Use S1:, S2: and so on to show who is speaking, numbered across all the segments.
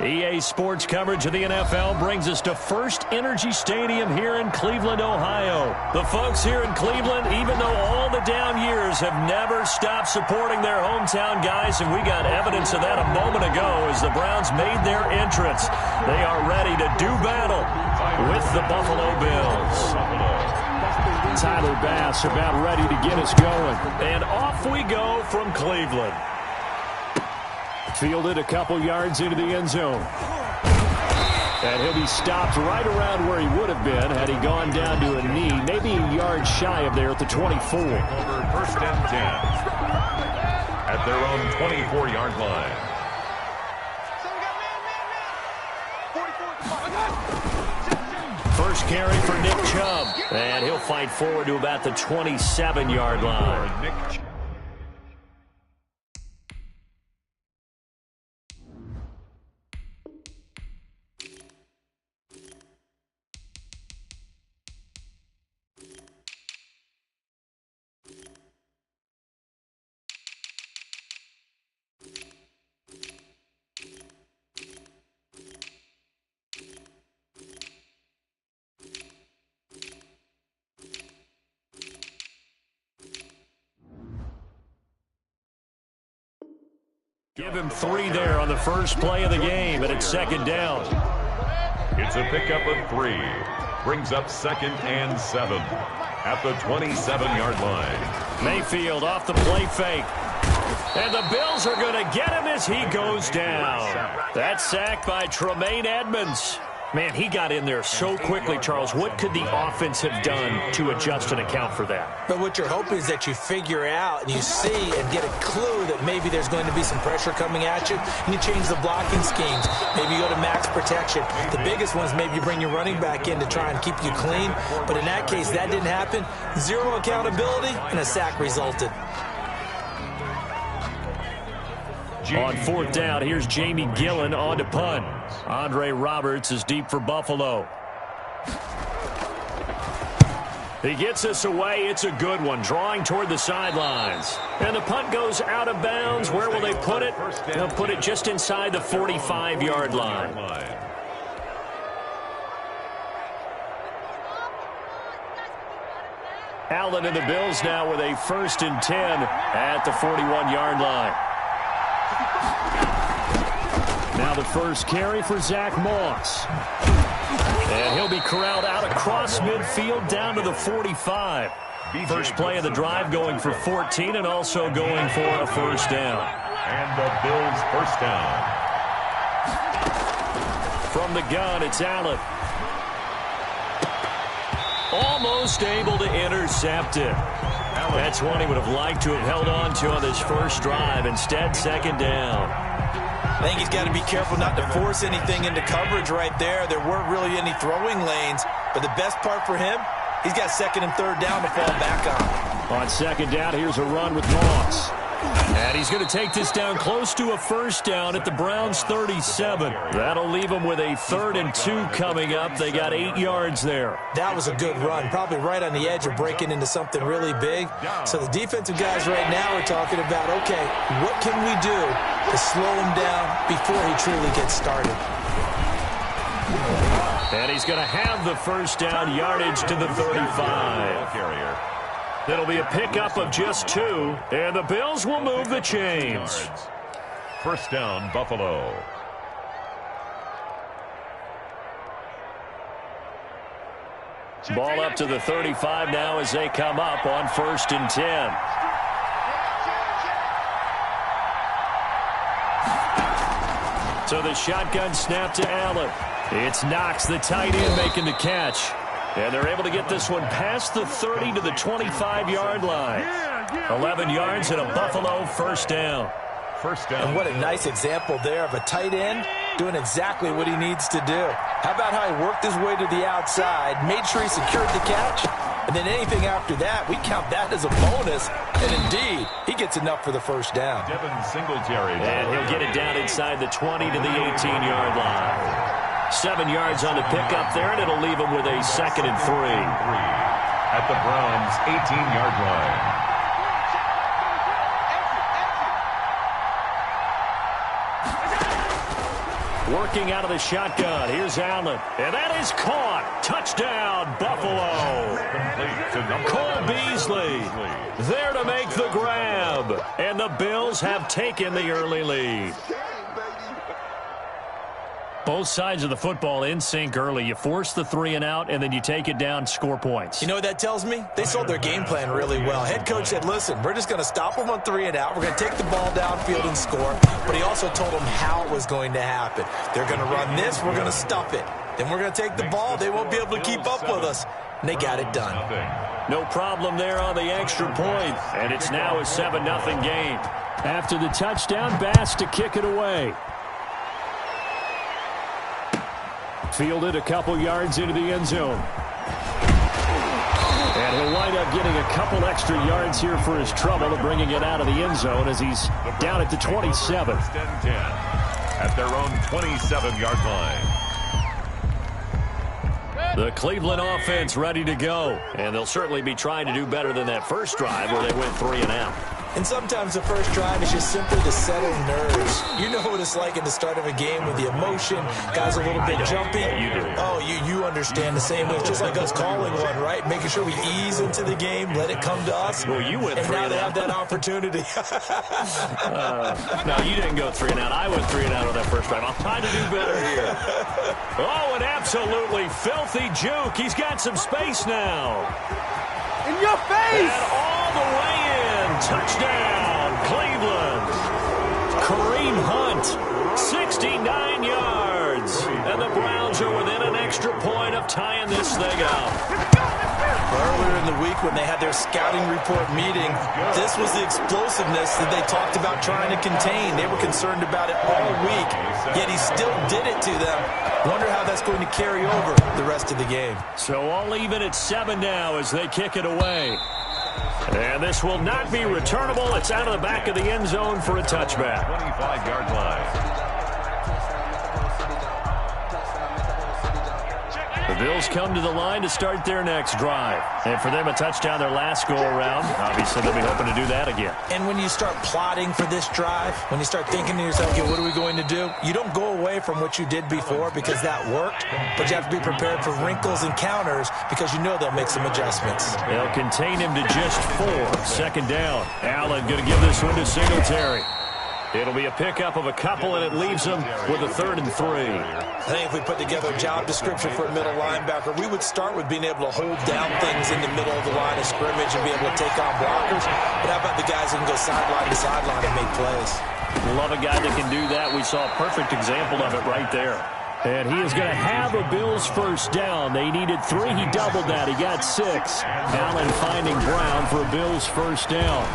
S1: EA Sports coverage of the NFL brings us to First Energy Stadium here in Cleveland, Ohio. The folks here in Cleveland, even though all the down years, have never stopped supporting their hometown guys, and we got evidence of that a moment ago as the Browns made their entrance. They are ready to do battle with the Buffalo Bills. Tyler Bass about ready to get us going. And off we go from Cleveland. Fielded a couple yards into the end zone. And he'll be stopped right around where he would have been had he gone down to a knee, maybe a yard shy of there at the 24.
S2: Over first and 10 at their own 24-yard line.
S1: First carry for Nick Chubb. And he'll fight forward to about the 27-yard line. Give him 3 there on the first play of the game, and it's second down.
S2: It's a pickup of 3. Brings up 2nd and 7 at the 27-yard line.
S1: Mayfield off the play fake. And the Bills are going to get him as he goes down. That sack by Tremaine Edmonds. Man, he got in there so quickly, Charles. What could the offense have done to adjust and account for that?
S3: But what you're hoping is that you figure out and you see and get a clue that maybe there's going to be some pressure coming at you, and you change the blocking schemes. Maybe you go to max protection. The biggest one is maybe you bring your running back in to try and keep you clean. But in that case, that didn't happen. 0 accountability, and a sack resulted.
S1: On 4th down, here's Jamie Gillen on to punt. Andre Roberts is deep for Buffalo. He gets us away. It's a good one, drawing toward the sidelines. And the punt goes out of bounds. Where will they put it? They'll put it just inside the 45-yard line. Allen and the Bills now with a 1st and 10 at the 41-yard line. Now the first carry for Zach Moss. And he'll be corralled out across midfield down to the 45. First play of the drive going for 14 and also going for a first down.
S2: And the Bills first down.
S1: From the gun, it's Allen. Almost able to intercept it. That's one he would have liked to have held on to on this first drive. Instead, second down.
S3: I think he's got to be careful not to force anything into coverage right there. There weren't really any throwing lanes. But the best part for him, he's got 2nd and 3rd down to fall back on.
S1: On second down, here's a run with Moss. And he's going to take this down close to a first down at the Browns' 37. That'll leave them with a 3rd and 2 coming up. They got 8 yards there.
S3: That was a good run, probably right on the edge of breaking into something really big. So the defensive guys right now are talking about, okay, what can we do to slow him down before he truly gets started?
S1: And he's going to have the first down, yardage to the 35.
S2: Carrier.
S1: It'll be a pickup of just 2, and the Bills will move the chains.
S2: First down, Buffalo.
S1: Ball up to the 35 now as they come up on 1st and 10. So the shotgun snap to Allen. It's Knox, the tight end, making the catch. And they're able to get this one past the 30 to the 25-yard line. 11 yards and a Buffalo first down.
S2: First down.
S3: And what a nice example there of a tight end doing exactly what he needs to do. How about how he worked his way to the outside, made sure he secured the catch, and then anything after that, we count that as a bonus. And indeed, he gets enough for the first down.
S2: Devin Singletary.
S1: And he'll get it down inside the 20 to the 18-yard line. 7 yards on the pickup there, and it'll leave him with a 2nd and 3.
S2: At the Browns' 18-yard line.
S1: Working out of the shotgun. Here's Allen. And that is caught. Touchdown, Buffalo. Cole Beasley there to make the grab. And the Bills have taken the early lead. Both sides of the football in sync early. You force the 3 and out, and then you take it down, score points.
S3: You know what that tells me? They sold their game plan really well. Head coach said, listen, we're just going to stop them on 3 and out. We're going to take the ball downfield and score. But he also told them how it was going to happen. They're going to run this. We're going to stuff it. Then we're going to take the ball. They won't be able to keep up with us. And they got it done.
S1: No problem there on the extra point. And it's now a 7-0 game. After the touchdown, Bass to kick it away. Fielded a couple yards into the end zone. And he'll wind up getting a couple extra yards here for his trouble of bringing it out of the end zone as he's down at the 27.
S2: At their own 27-yard line.
S1: The Cleveland offense ready to go. And they'll certainly be trying to do better than that first drive where they went 3 and out.
S3: And sometimes the first drive is just simply to settle nerves. You know what it's like at the start of a game with the emotion. Guys a little bit jumpy.
S1: You do.
S3: Oh, you understand the same way. It's just like us calling one, right? Making sure we ease into the game, let it come to us.
S1: Well, you went 3 and out.
S3: And now they have that opportunity.
S1: No, you didn't go 3 and out. I went 3 and out on that first drive. I'll try to do better here. Oh, an absolutely filthy juke. He's got some space now.
S4: In your face!
S1: And all the way in. Touchdown, Cleveland. Kareem Hunt, 69 yards. And the Browns are within an extra point of tying this thing up.
S3: Earlier in the week when they had their scouting report meeting, this was the explosiveness that they talked about trying to contain. They were concerned about it all week, yet he still did it to them. Wonder how that's going to carry over the rest of the game.
S1: So all even at 7 now as they kick it away. And this will not be returnable. It's out of the back of the end zone for a touchback.
S2: 25-yard line.
S1: The Bills come to the line to start their next drive. And for them, a touchdown their last go-around. Obviously, they'll be hoping to do that again.
S3: And when you start plotting for this drive, when you start thinking to yourself, okay, what are we going to do? You don't go away from what you did before because that worked, but you have to be prepared for wrinkles and counters because you know they'll make some adjustments.
S1: They'll contain him to just 4. Second down. Allen going to give this one to Singletary. It'll be a pickup of a couple, and it leaves them with a 3rd and 3.
S3: I think if we put together a job description for a middle linebacker, we would start with being able to hold down things in the middle of the line of scrimmage and be able to take on blockers. But how about the guys who can go sideline to sideline and make plays?
S1: Love a guy that can do that. We saw a perfect example of it right there. And he is going to have a Bills first down. They needed 3. He doubled that. He got 6. Allen finding Brown for a Bills first down.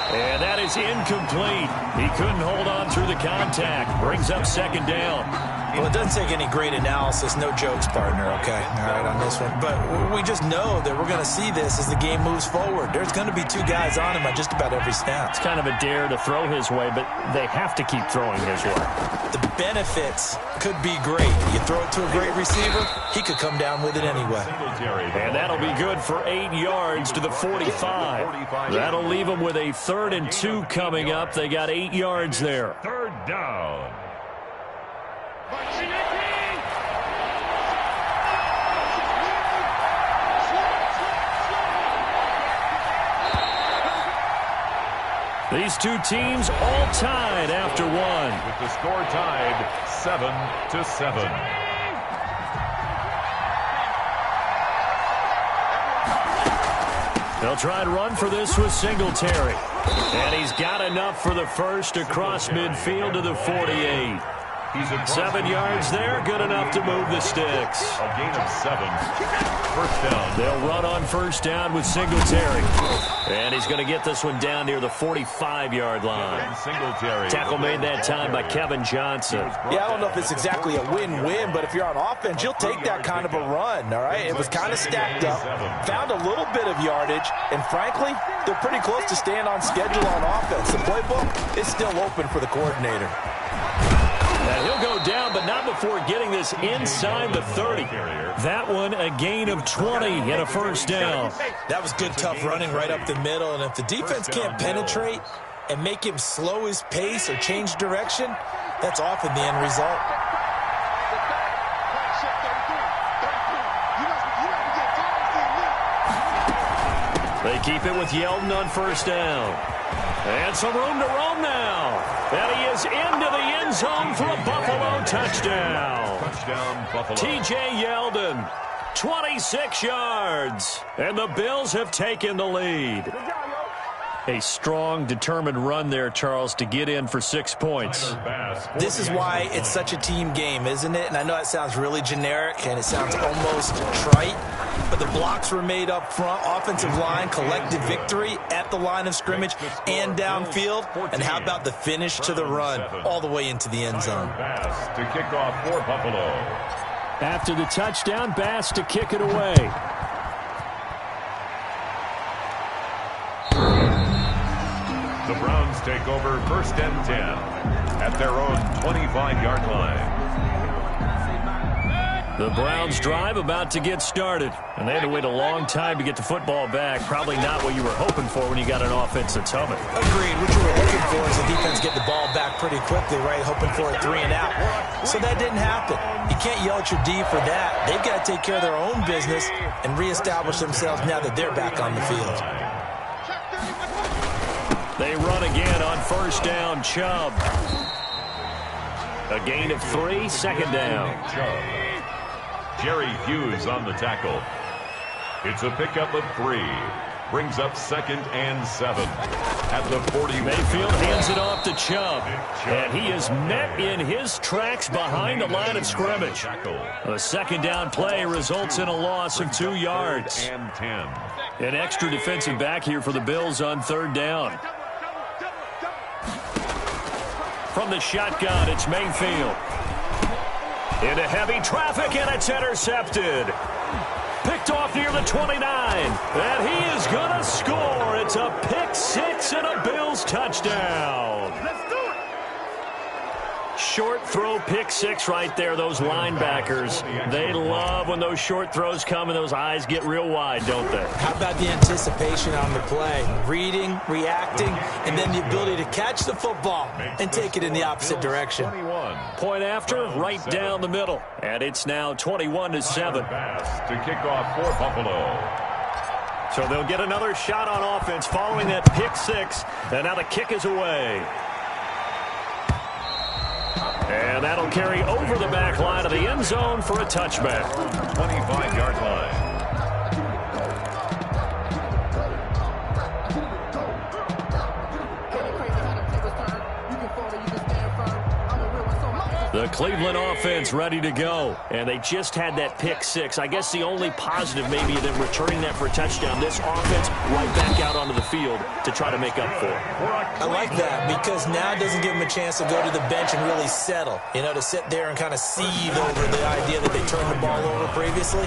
S1: And that is incomplete. He couldn't hold on through the contact. Brings up second down.
S3: Well, it doesn't take any great analysis. No jokes, partner, okay? All right, on this one. But we just know that we're going to see this as the game moves forward. There's going to be 2 guys on him at just about every snap.
S1: It's kind of a dare to throw his way, but they have to keep throwing his way.
S3: The benefits could be great. You throw it to a great receiver, he could come down with it anyway.
S1: And that'll be good for 8 yards to the 45. That'll leave them with a 3rd and 2 coming up. They got 8 yards there.
S2: 3rd down.
S1: These 2 teams all tied after 1.
S2: With the score tied 7-7.
S1: They'll try and run for this with Singletary. And he's got enough for the first across midfield to the 48. 7 yards there, good enough to move the sticks.
S2: A gain of 7. First down.
S1: They'll run on first down with Singletary. And he's going to get this one down near the 45-yard line.
S2: Singletary.
S1: Tackle made that time by Kevin Johnson.
S3: Yeah, I don't know if it's exactly a win-win, but if you're on offense, you'll take that kind of a run, all right? It was kind of stacked up, found a little bit of yardage, and frankly, they're pretty close to staying on schedule on offense. The playbook is still open for the coordinator.
S1: And he'll go down, but not before getting this inside the 30. That one a gain of 20 and a first down.
S3: That was good, tough running right up the middle, and if the defense can't penetrate, and make him slow his pace or change direction, that's often the end result.
S1: They keep it with Yeldon on first down. And some room to roam now. And he is into the end zone for a Buffalo touchdown.
S2: Touchdown, Buffalo.
S1: T.J. Yeldon, 26 yards. And the Bills have taken the lead. A strong, determined run there, Charles, to get in for 6 points.
S3: This is why it's such a team game, isn't it? And I know it sounds really generic and it sounds almost trite, but the blocks were made up front, offensive line, collective victory at the line of scrimmage and downfield. And how about the finish to the run all the way into the end zone?
S2: Bass to kick off for Buffalo.
S1: After the touchdown, Bass to kick it away.
S2: The Browns take over first and 10 at their own 25-yard line.
S1: The Browns drive about to get started. And they had to wait a long time to get the football back. Probably not what you were hoping for when you got an offense that's humming.
S3: Agreed. What you were looking for is the defense get the ball back pretty quickly, right? Hoping for a 3 and out. So that didn't happen. You can't yell at your D for that. They've got to take care of their own business and reestablish themselves now that they're back on the field.
S1: They run again on first down. Chubb. A gain of 3, second down.
S2: Chubb. Jerry Hughes on the tackle. It's a pickup of 3. Brings up second and 7 at the 40.
S1: Mayfield hands it off to Chubb. And he is met in his tracks behind the line of scrimmage. A second down play results in a loss of 2 yards.
S2: And 10.
S1: An extra defensive back here for the Bills on third down. From the shotgun, it's Mayfield. Into heavy traffic, and it's intercepted. Picked off near the 29. And he is going to score. It's a pick 6 and a Bills touchdown.
S4: Let's do it.
S1: Short throw, pick 6 right there. Those linebackers, they love when those short throws come and those eyes get real wide, don't they?
S3: How about the anticipation on the play? Reading, reacting, and then the ability to catch the football and take it in the opposite direction.
S2: 21.
S1: Point after, right down the middle. And it's now 21-7.
S2: Bass to kick off for Buffalo.
S1: So they'll get another shot on offense following that pick 6. And now the kick is away. And that'll carry over the back line of the end zone for a touchback.
S2: 25-yard line.
S1: The Cleveland offense ready to go. And they just had that pick 6. I guess the only positive maybe than returning that for a touchdown. This offense right back out onto the field to try to make up for it.
S3: I like that because now it doesn't give them a chance to go to the bench and really settle. You know, to sit there and kind of seethe over the idea that they turned the ball over previously.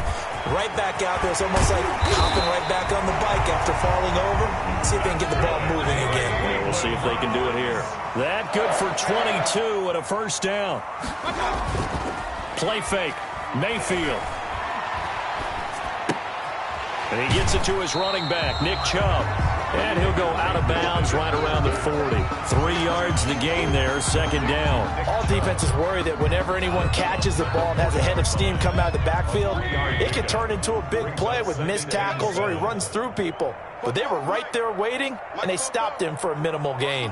S3: Right back out there. It's almost like hopping right back on the bike after falling over. See if they can get the ball moving again.
S1: Yeah, we'll see if they can do it here. That good for 22 and a first down. Play fake. Mayfield. And he gets it to his running back, Nick Chubb. And he'll go out of bounds right around the 40. 3 yards to gain there, second down.
S3: All defenses worry that whenever anyone catches the ball and has a head of steam come out of the backfield, it can turn into a big play with missed tackles or he runs through people. But they were right there waiting, and they stopped him for a minimal gain.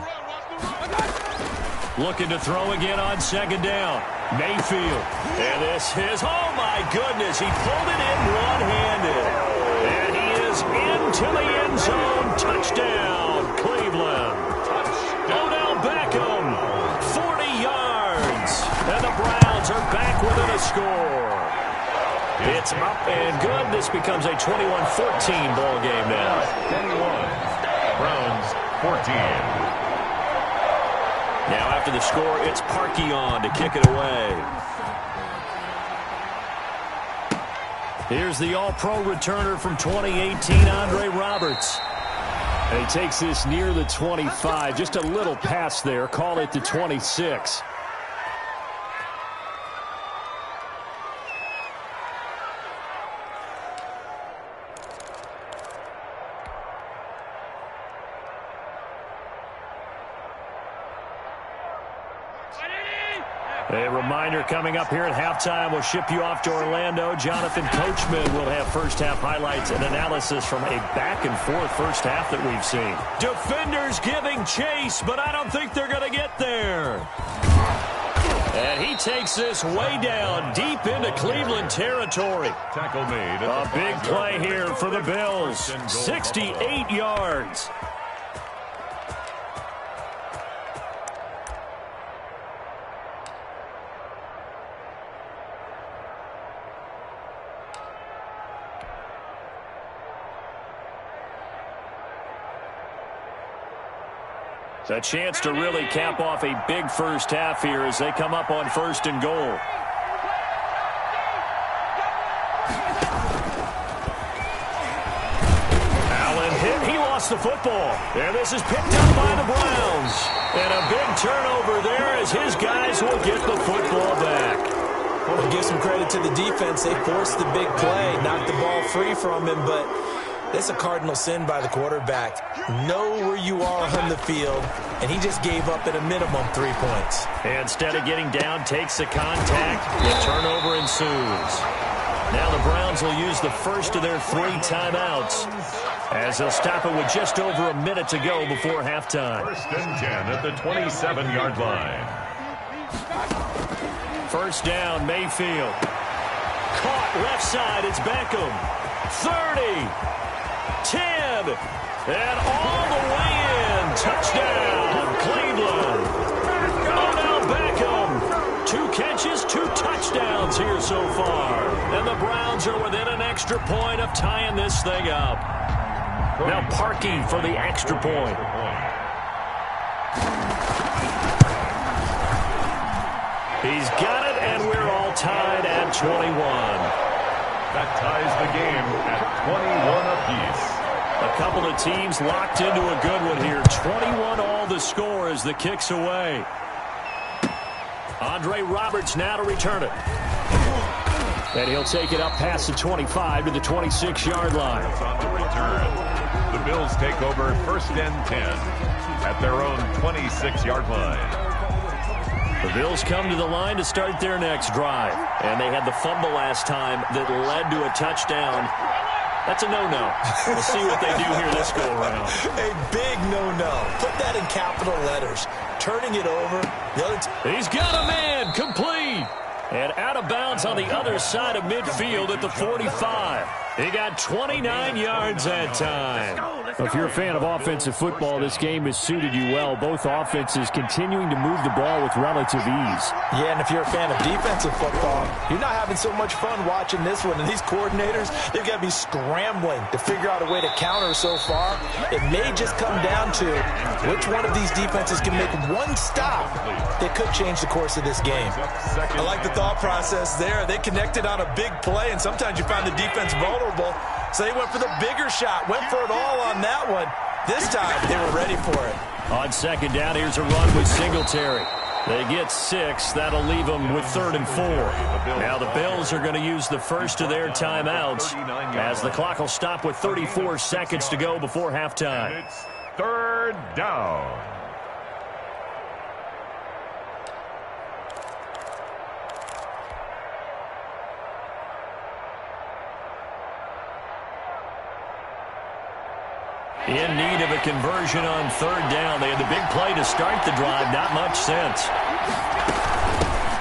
S1: Looking to throw again on second down. Mayfield. And this is, oh my goodness, he pulled it in one-handed. And he is into the end zone. Touchdown, Cleveland. Odell Beckham, 40 yards. And the Browns are back within a score. It's up and good. This becomes a 21-14 ball game now.
S2: 21. Browns 14.
S1: Now after the score, it's Parkey on to kick it away. Here's the All-Pro returner from 2018, Andre Roberts. And he takes this near the 25, just a little past there. Call it the 26. A reminder coming up here at halftime. We'll ship you off to Orlando. Jonathan Coachman will have first-half highlights and analysis from a back-and-forth first half that we've seen. Defenders giving chase, but I don't think they're going to get there. And he takes this way down, deep into Cleveland territory.
S2: Tackle made.
S1: A big play here for the Bills. 68 yards. A chance to really cap off a big first half here as they come up on 1st and goal. Allen hit. He lost the football. And this is picked up by the Browns. And a big turnover there as his guys will get the football back.
S3: Well, give some credit to the defense. They forced the big play, knocked the ball free from him, but that's a cardinal sin by the quarterback. Know where you are on the field, and he just gave up at a minimum 3 points.
S1: Instead of getting down, takes the contact. The turnover ensues. Now the Browns will use the first of their 3 timeouts as they'll stop it with just over a minute to go before halftime.
S2: 1st and 10 at the 27-yard line.
S1: First down, Mayfield. Caught left side, it's Beckham. 30. 10, and all the way in. Touchdown, Cleveland. Odell Beckham. 2 catches, 2 touchdowns here so far. And the Browns are within an extra point of tying this thing up. Now Parkey for the extra point. He's got it, and we're all tied at 21.
S2: That ties the game at 21 apiece.
S1: A couple of teams locked into a good one here. 21 all the score as the kick's away. Andre Roberts now to return it. And he'll take it up past the 25 to the 26-yard line.
S2: On the return, the Bills take over 1st and 10 at their own 26-yard line.
S1: The Bills come to the line to start their next drive. And they had the fumble last time that led to a touchdown. That's a no-no. We'll see what they do here this go-around.
S3: A big no-no. Put that in capital letters. Turning it over.
S1: He's got a man. Complete. And out of bounds on the other side of midfield at the 45. He got 29 yards that time. Well, if you're a fan of offensive football, this game has suited you well. Both offenses continuing to move the ball with relative ease.
S3: Yeah, and if you're a fan of defensive football, you're not having so much fun watching this one. And these coordinators, they've got to be scrambling to figure out a way to counter so far. It may just come down to which one of these defenses can make one stop that could change the course of this game.
S5: I like the thought process there. They connected on a big play, and sometimes you find the defense vulnerable. So they went for the bigger shot, went for it all on that one. This time, they were ready for it.
S1: On 2nd down, here's a run with Singletary. They get 6. That'll leave them with 3rd and 4. Now the Bills are going to use the first of their timeouts as the clock will stop with 34 seconds to go before halftime.
S2: It's 3rd down.
S1: In need of a conversion on 3rd down. They had the big play to start the drive. Not much sense.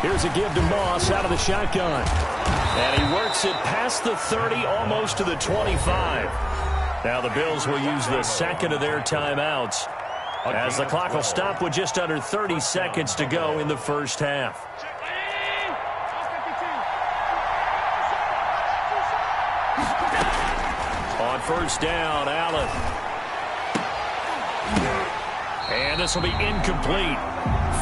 S1: Here's a give to Moss out of the shotgun. And he works it past the 30, almost to the 25. Now the Bills will use the second of their timeouts as the clock will stop with just under 30 seconds to go in the first half. On 1st down, Allen. And this will be incomplete.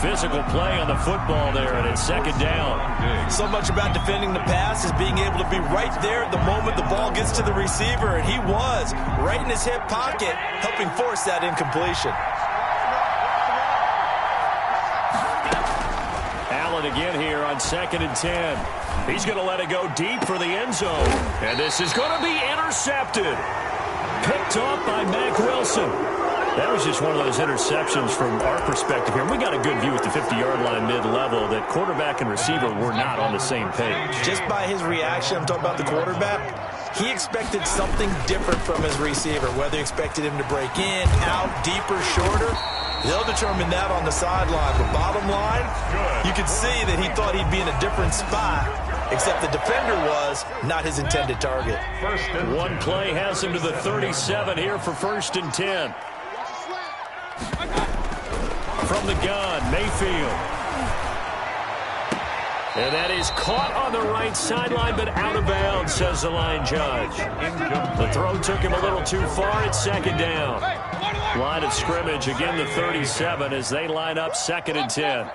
S1: Physical play on the football there, and it's 2nd down.
S5: So much about defending the pass is being able to be right there at the moment the ball gets to the receiver, and he was right in his hip pocket, helping force that incompletion.
S1: Allen again here on 2nd and 10. He's going to let it go deep for the end zone. And this is going to be intercepted. Picked off by Mack Wilson. That was just one of those interceptions from our perspective here. We got a good view at the 50-yard line mid-level that quarterback and receiver were not on the same page.
S5: Just by his reaction, I'm talking about the quarterback, he expected something different from his receiver, whether he expected him to break in, out, deeper, shorter. They'll determine that on the sideline. But bottom line, you can see that he thought he'd be in a different spot, except the defender was not his intended target.
S1: One play has him to the 37 here for 1st and 10. From the gun, Mayfield. And that is caught on the right sideline, but out of bounds, says the line judge. The throw took him a little too far. It's 2nd down. Line of scrimmage, again the 37 as they line up 2nd and 10.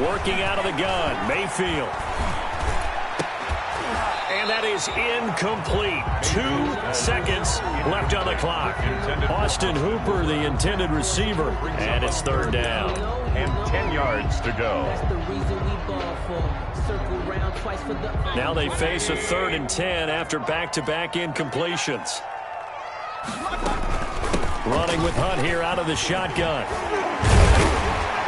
S1: Working out of the gun, Mayfield. And that is incomplete. 2 seconds left on the clock. Austin Hooper, the intended receiver, and it's 3rd down.
S2: And 10 yards to go.
S1: Now they face a 3rd and 10 after back-to-back incompletions. Running with Hunt here out of the shotgun.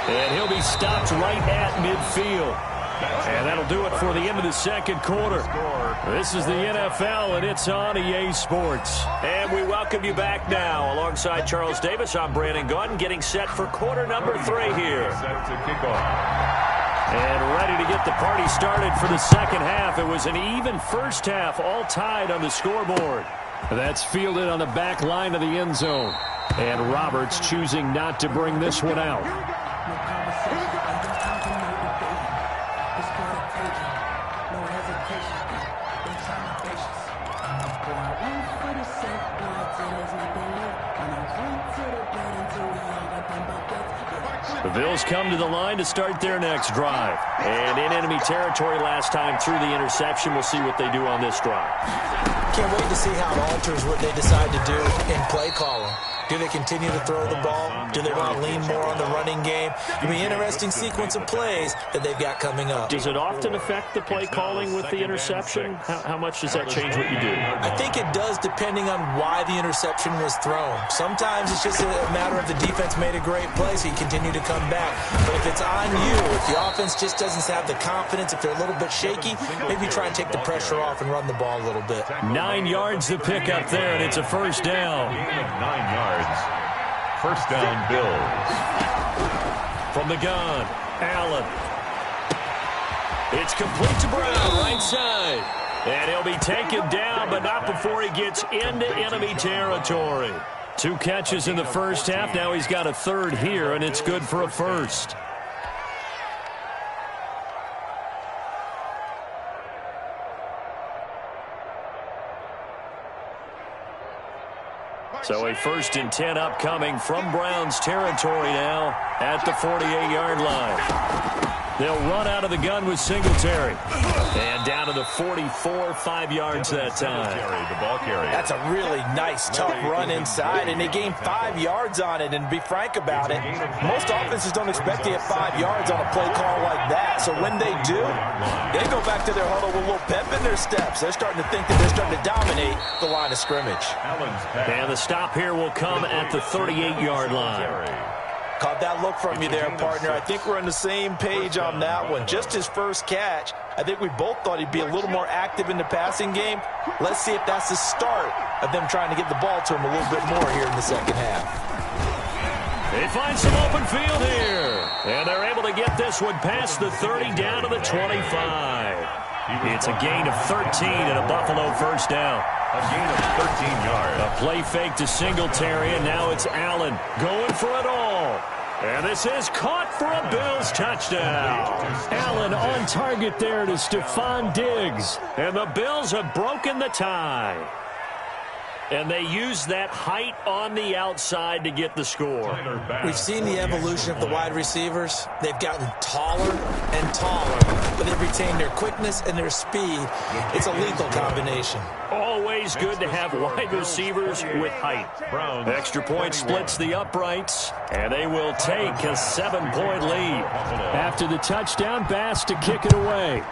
S1: And he'll be stopped right at midfield. And that'll do it for the end of the 2nd quarter. This is the NFL, and it's on EA Sports. And we welcome you back now. Alongside Charles Davis, I'm Brandon Gunn, getting set for quarter number 3 here.
S2: Set to kick off.
S1: And ready to get the party started for the 2nd half. It was an even first half, all tied on the scoreboard. That's fielded on the back line of the end zone. And Roberts choosing not to bring this one out. The Bills come to the line to start their next drive. And in enemy territory last time through the interception. We'll see what they do on this drive.
S3: Can't wait to see how it alters what they decide to do in play calling. Do they continue to throw the ball? Do they want to lean more on the running game? It'll be an interesting sequence of plays that they've got coming up.
S1: Does it often affect the play calling with the interception? How much does that change what you do?
S3: I think it does, depending on why the interception was thrown. Sometimes it's just a matter of the defense made a great play, so you continue to come back. But if it's on you, if the offense just doesn't have the confidence, if they're a little bit shaky, maybe try and take the pressure off and run the ball a little bit.
S1: 9 yards to pick up there, and it's a 1st down.
S2: 9 yards. 1st down, Bills.
S1: From the gun, Allen. It's complete to Brown, right side. And he'll be taken down, but not before he gets into enemy territory. 2 catches in the first half. Now he's got a 3rd here, and it's good for a 1st. So a 1st and 10 upcoming from Browns territory now at the 48-yard line. They'll run out of the gun with Singletary. And down to the 44, 5 yards that time.
S2: The ball carry.
S5: That's a really nice, tough run inside, and they gained 5 yards on it. And to be frank about it, most offenses don't expect to get 5 yards on a play call like that. So when they do, they go back to their huddle with a little pep in their steps. They're starting to think that they're starting to dominate the line of scrimmage.
S1: And the stop here will come at the 38-yard line.
S5: Caught that look from you there, partner. I think we're on the same page on that one. Just his first catch. I think we both thought he'd be a little more active in the passing game. Let's see if that's the start of them trying to get the ball to him a little bit more here in the 2nd half.
S1: They find some open field here. And they're able to get this one past the 30 down to the 25. It's a gain of 13 and a Buffalo 1st down.
S2: A gain of 13 yards.
S1: A play fake to Singletary, and now it's Allen going for it all. And this is caught for a Bills touchdown. Allen on target there to Stephon Diggs. And the Bills have broken the tie. And they use that height on the outside to get the score.
S3: We've seen the evolution of the wide receivers. They've gotten taller and taller, but they've retained their quickness and their speed. It's a lethal combination.
S1: Always good to have wide receivers with height. Extra point splits the uprights, and they will take a 7-point lead. After the touchdown, Bass to kick it away.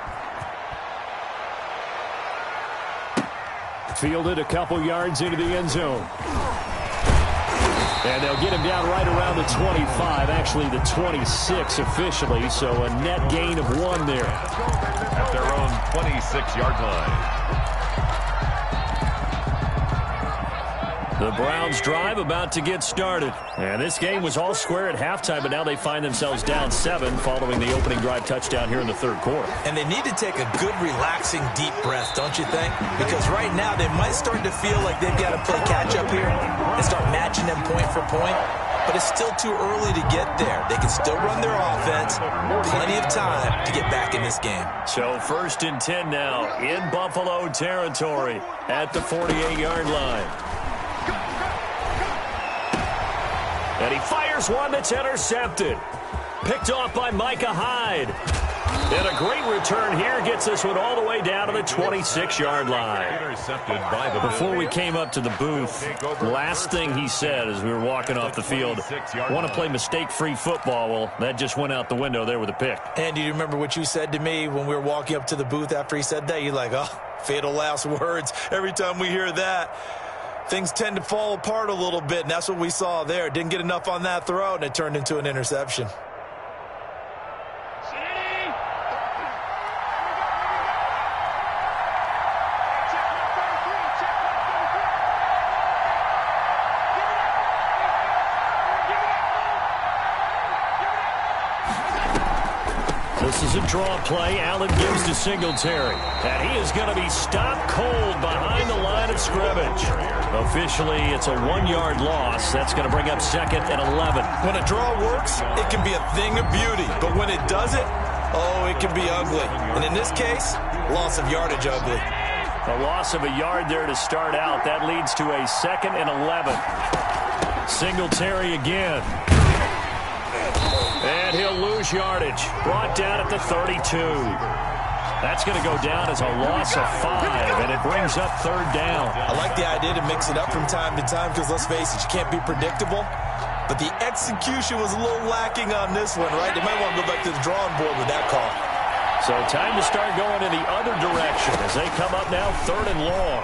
S1: Fielded a couple yards into the end zone. And they'll get him down right around the 25, actually the 26 officially, so a net gain of 1 there.
S2: At their own 26-yard line.
S1: The Browns drive about to get started. And this game was all square at halftime, but now they find themselves down 7 following the opening drive touchdown here in the third quarter.
S3: And they need to take a good, relaxing, deep breath, don't you think? Because right now they might start to feel like they've got to play catch-up here and start matching them point for point. But it's still too early to get there. They can still run their offense. Plenty of time to get back in this game.
S1: So 1st and 10 now in Buffalo territory at the 48-yard line. And he fires one that's intercepted. Picked off by Micah Hyde. And a great return here gets this one all the way down to the 26-yard line.
S2: Intercepted by the
S1: Before we came up to the booth, last thing he said as we were walking off the field, want to play mistake-free football. Well, that just went out the window there with a pick.
S3: And do you remember what you said to me when we were walking up to the booth after he said that? You're like, oh, fatal last words. Every time we hear that, things tend to fall apart a little bit, and that's what we saw there. Didn't get enough on that throw, and it turned into an interception.
S1: This is a draw play. Allen gives to Singletary. And he is going to be stopped cold behind the line of scrimmage. Officially, it's a 1-yard loss. That's going to bring up 2nd and 11.
S3: When a draw works, it can be a thing of beauty. But when it doesn't, oh, it can be ugly. And in this case, loss of yardage ugly.
S1: A loss of a yard there to start out. That leads to a 2nd and 11. Singletary again. And he'll lose yardage. Brought down at the 32. That's going to go down as a loss of 5, and it brings up 3rd down.
S3: I like the idea to mix it up from time to time because, let's face it, you can't be predictable. But the execution was a little lacking on this one, right? They might want to go back to the drawing board with that call.
S1: So time to start going in the other direction as they come up now 3rd and long.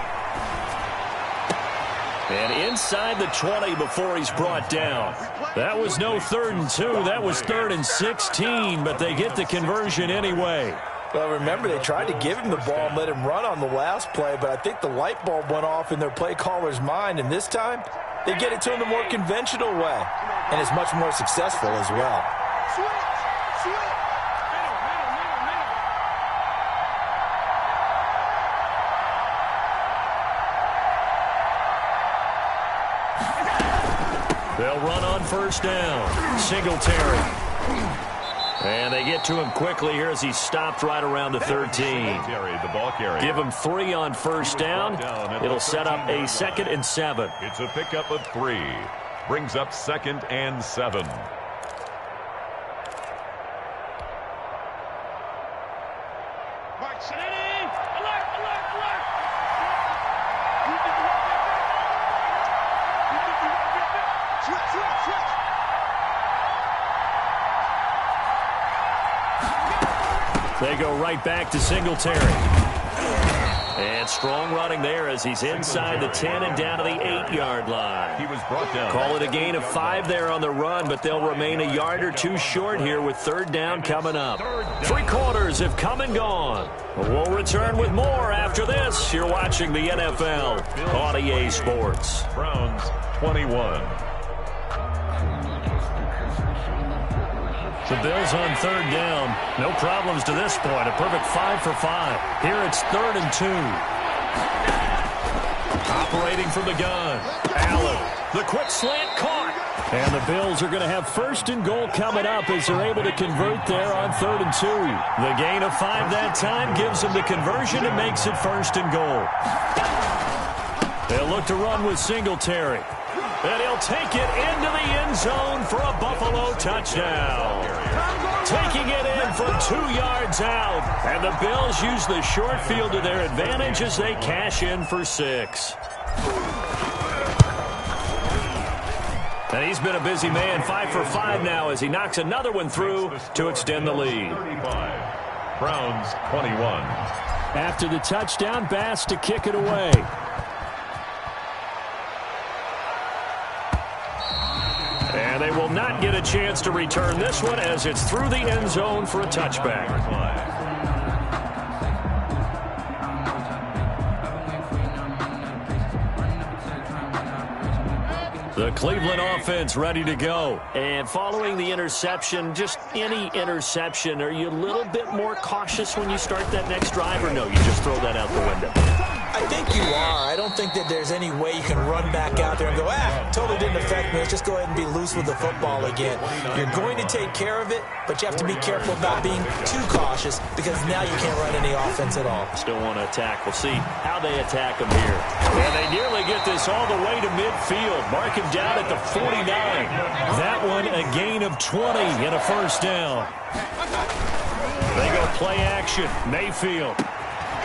S1: And inside the 20 before he's brought down. That was no 3rd and 2. That was 3rd and 16, but they get the conversion anyway.
S3: Well, remember, they tried to give him the ball and let him run on the last play, but I think the light bulb went off in their play caller's mind, and this time they get it to him the more conventional way, and it's much more successful as well.
S1: They'll run on 1st down. Singletary. And they get to him quickly here as he's stopped right around the 13.
S2: The ball carrier.
S1: Give him 3 on 1st down. It'll set up a 2nd and 7.
S2: It's a pickup of 3. Brings up 2nd and 7.
S1: They go right back to Singletary. And strong running there as he's inside the 10 and down to the 8-yard line.
S2: He was brought down.
S1: Call it a gain of 5 there on the run, but they'll remain a yard or 2 short here with 3rd down coming up. 3 quarters have come and gone. We'll return with more after this. You're watching the NFL on EA Sports.
S2: Browns 21.
S1: The Bills on 3rd down. No problems to this point. A perfect 5 for 5. Here it's 3rd and 2. Operating from the gun. Allen. The quick slant caught. And the Bills are going to have 1st and goal coming up as they're able to convert there on 3rd and 2. The gain of 5 that time gives them the conversion and makes it 1st and goal. They'll look to run with Singletary. And he'll take it into the end zone for a Buffalo touchdown. Taking it in from 2 yards out. And the Bills use the short field to their advantage as they cash in for 6. And he's been a busy man, 5 for 5 now as he knocks another one through to extend the lead.
S2: 35. Browns 21.
S1: After the touchdown, Bass to kick it away. they will not get a chance to return this one as it's through the end zone for a touchback. The Cleveland offense ready to go. And following the interception, just any interception, are you a little bit more cautious when you start that next drive, or no, you just throw that out the window?
S3: I think you are. I don't think that there's any way you can run back out there and go, totally didn't affect me. Let's just go ahead and be loose with the football again. You're going to take care of it, but you have to be careful about being too cautious because now you can't run any offense at all.
S1: Still want to attack. We'll see how they attack them here. And they nearly get this all the way to midfield. Mark him down at the 49. That one a gain of 20 and a first down. They go play action. Mayfield.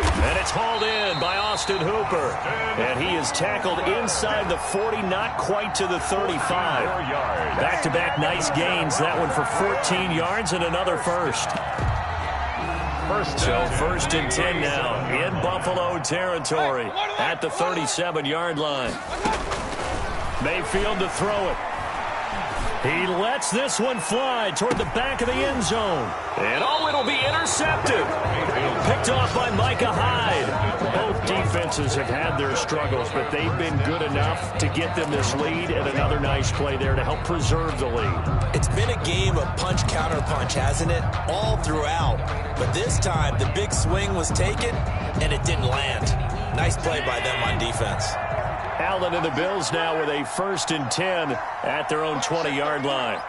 S1: And it's hauled in by Austin Hooper. And he is tackled inside the 40, not quite to the 35. Back-to-back nice gains. That one for 14 yards and another first. So first and 10 now in Buffalo territory at the 37-yard line. Mayfield to throw it. He lets this one fly toward the back of the end zone. And it'll be intercepted. Picked off by Micah Hyde. Both defenses have had their struggles, but they've been good enough to get them this lead, and another nice play there to help preserve the lead.
S3: It's been a game of punch-counter-punch, hasn't it? All throughout. But this time, the big swing was taken, and it didn't land. Nice play by them on defense.
S1: Allen and the Bills now with a first and 10 at their own 20-yard line.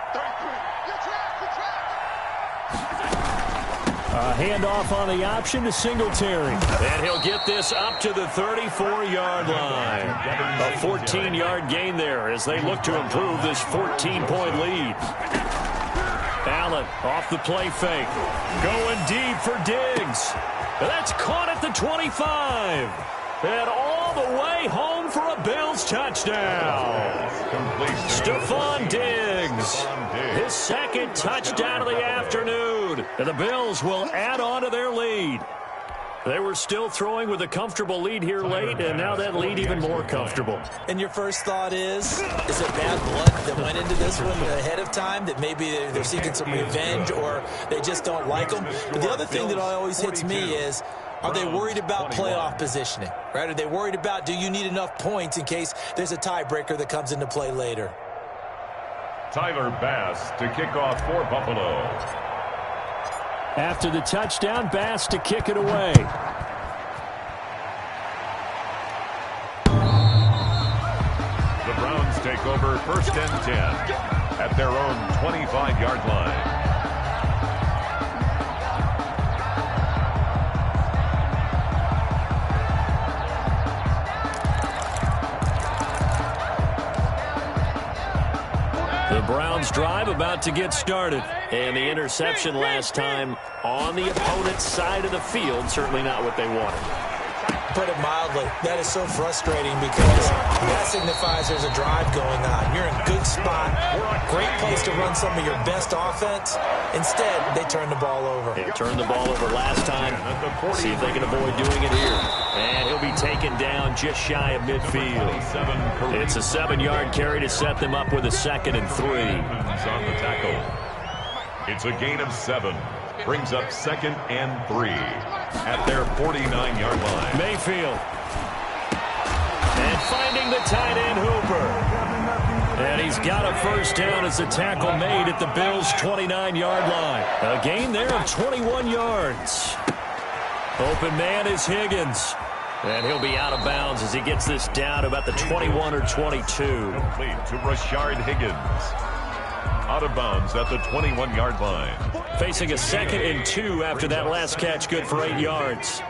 S1: A handoff on the option to Singletary. And he'll get this up to the 34-yard line. A 14-yard gain there as they look to improve this 14-point lead. Allen off the play fake. Going deep for Diggs. That's caught at the 25. And all the way home for a Bills touchdown. Stephon Diggs. His second touchdown of the afternoon. And the Bills will add on to their lead. They were still throwing with a comfortable lead here late, and now that lead even more comfortable.
S3: And your first thought is it bad blood that went into this one ahead of time, that maybe they're seeking some revenge or they just don't like them? But the other thing that always hits me is, are they worried about playoff positioning? Right? Are they worried about, do you need enough points in case there's a tiebreaker that comes into play later?
S2: Tyler Bass to kick off for Buffalo.
S1: After the touchdown, Bass to kick it away.
S2: The Browns take over first and 10 at their own 25-yard line.
S1: The Browns drive about to get started. And the interception last time on the opponent's side of the field, certainly not what they wanted.
S3: Put it mildly, that is so frustrating because that signifies there's a drive going on. You're in a good spot, great place to run some of your best offense. Instead, they turn the ball over.
S1: They turned the ball over last time. See if they can avoid doing it here. And he'll be taken down just shy of midfield. It's a 7-yard carry to set them up with a 2nd and 3.
S2: On the tackle. It's a gain of 7. Brings up 2nd and 3 at their 49-yard line.
S1: Mayfield. And finding the tight end, Hooper. And he's got a first down as the tackle made at the Bills' 29-yard line. A gain there of 21 yards. Open man is Higgins. And he'll be out of bounds as he gets this down to about the 21 or 22.
S2: Complete to Rashard Higgins. Out of bounds at the 21-yard line.
S1: Facing a 2nd and 2 after that last catch, good for 8 yards.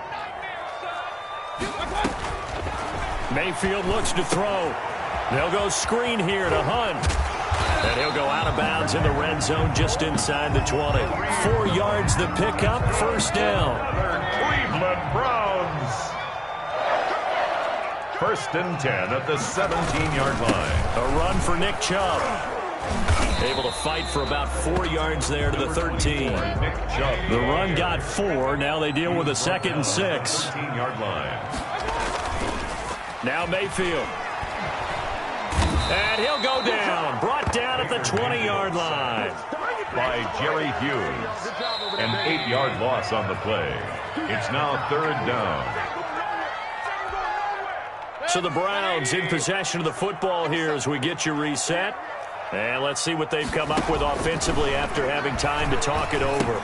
S1: Mayfield looks to throw. They'll go screen here to Hunt. And he'll go out of bounds in the red zone just inside the 20. 4 yards the pickup, first down.
S2: Cleveland Browns. First and 10 at the 17-yard line.
S1: A run for Nick Chubb. Able to fight for about 4 yards there to the 13. The run got 4. Now they deal with a 2nd and 6.
S2: 13-yard line.
S1: Now Mayfield. And he'll go down. Brought down at the 20-yard line.
S2: By Jerry Hughes. An 8-yard loss on the play. It's now 3rd down.
S1: So the Browns in possession of the football here as we get you reset. And let's see what they've come up with offensively after having time to talk it over.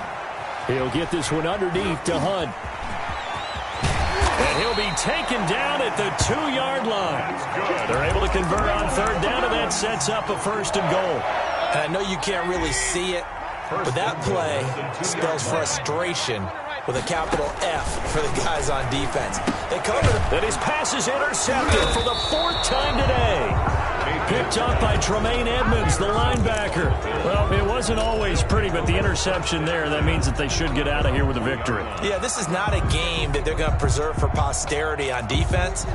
S1: He'll get this one underneath to Hunt. And he'll be taken down at the 2-yard line. They're able to convert on 3rd down, and that sets up a 1st and goal.
S3: And I know you can't really see it, but that play spells frustration with a capital F for the guys on defense. They covered it.
S1: And his pass is intercepted for the 4th time today. Picked up by Tremaine Edmonds, the linebacker. Well, it wasn't always pretty, but the interception there, that means that they should get out of here with a victory.
S3: Yeah, this is not a game that they're going to preserve for posterity on defense,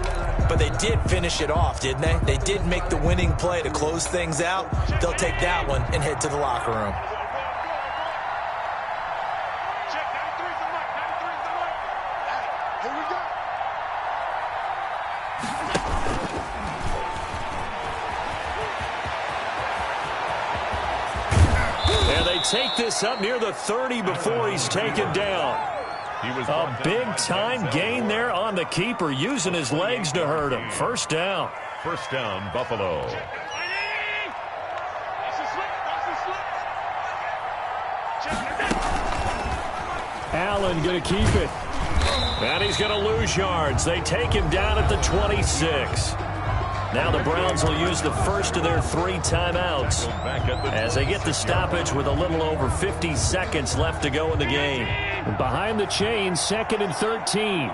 S3: but they did finish it off, didn't they? They did make the winning play to close things out. They'll take that one and head to the locker room.
S1: Take this up near the 30 before he's taken down. A big-time gain there on the keeper, using his legs to hurt him. 1st down.
S2: 1st down, Buffalo.
S1: Allen going to keep it. And he's going to lose yards. They take him down at the 26. Now the Browns will use the first of their 3 timeouts as they get the stoppage with a little over 50 seconds left to go in the game. Behind the chains, 2nd and 13.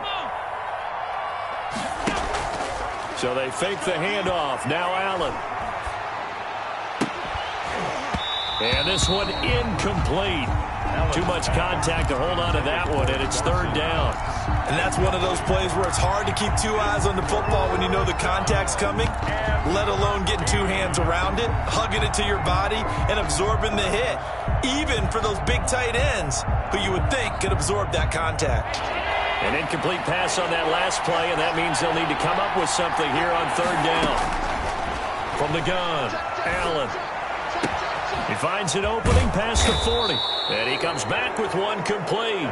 S1: So they fake the handoff. Now Allen. And this one incomplete. Too much contact to hold on to that one, and it's 3rd down.
S5: And that's one of those plays where it's hard to keep 2 eyes on the football when you know the contact's coming, let alone getting 2 hands around it, hugging it to your body, and absorbing the hit, even for those big tight ends who you would think could absorb that contact.
S1: An incomplete pass on that last play, and that means they'll need to come up with something here on 3rd down. From the gun, Allen. He finds an opening past the 40. And he comes back with one complete.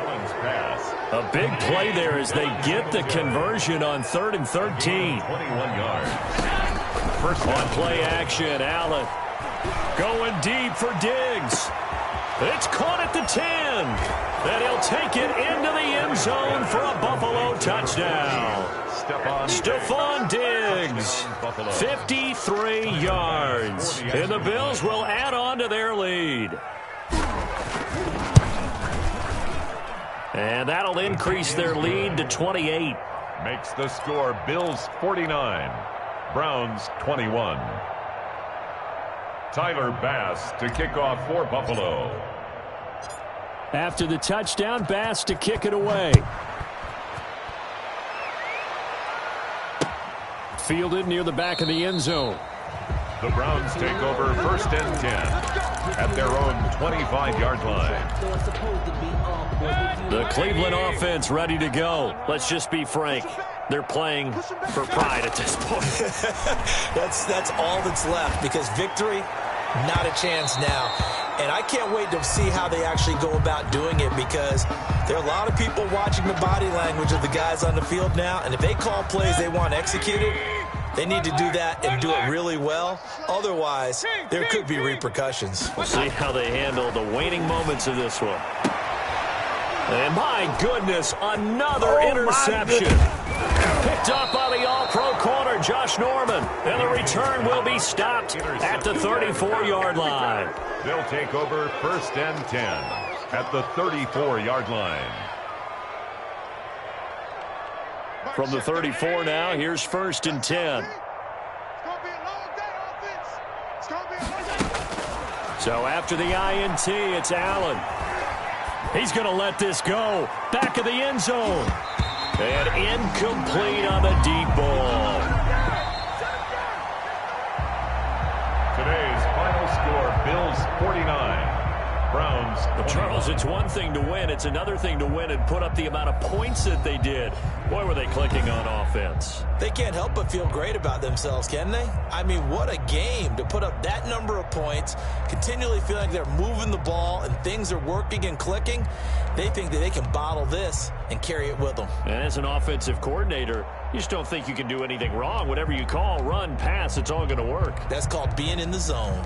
S1: A big play there as they get the conversion on 3rd and 13.
S2: 21 yards.
S1: On play action, Allen going deep for Diggs. It's caught at the 10. And he'll take it into the end zone for a Buffalo touchdown. Stephon Diggs, 53 yards. And the Bills will add on to their lead. And that'll increase their lead to 28.
S2: Makes the score Bills 49, Browns 21. Tyler Bass to kick off for Buffalo.
S1: After the touchdown, Bass to kick it away. Fielded near the back of the end zone.
S2: The Browns take over 1st and 10 at their own 25-yard line.
S1: The Cleveland offense ready to go. Let's just be frank. They're playing for pride at this point.
S3: That's all that's left, because victory, not a chance now. And I can't wait to see how they actually go about doing it, because there are a lot of people watching the body language of the guys on the field now, and if they call plays they want executed, they need to do that and do it really well. Otherwise, there could be repercussions.
S1: We'll see how they handle the waning moments of this one. And my goodness, another interception. Picked up by the all-pro corner, Josh Norman. And the return will be stopped at the 34-yard line.
S2: They'll take over 1st and 10 at the 34-yard line.
S1: From the 34 now, here's 1st and 10. So after the INT, it's Allen. He's going to let this go. Back of the end zone. And incomplete on the deep ball.
S2: Today's final score, Bills 49, Browns.
S1: Well, Charles, it's one thing to win. It's another thing to win and put up the amount of points that they did. Boy, were they clicking on offense.
S3: They can't help but feel great about themselves, can they? I mean, what a game to put up that number of points, continually feeling like they're moving the ball and things are working and clicking. They think that they can bottle this and carry it with them.
S1: And as an offensive coordinator, you just don't think you can do anything wrong. Whatever you call, run, pass, it's all going to work.
S3: That's called being in the zone.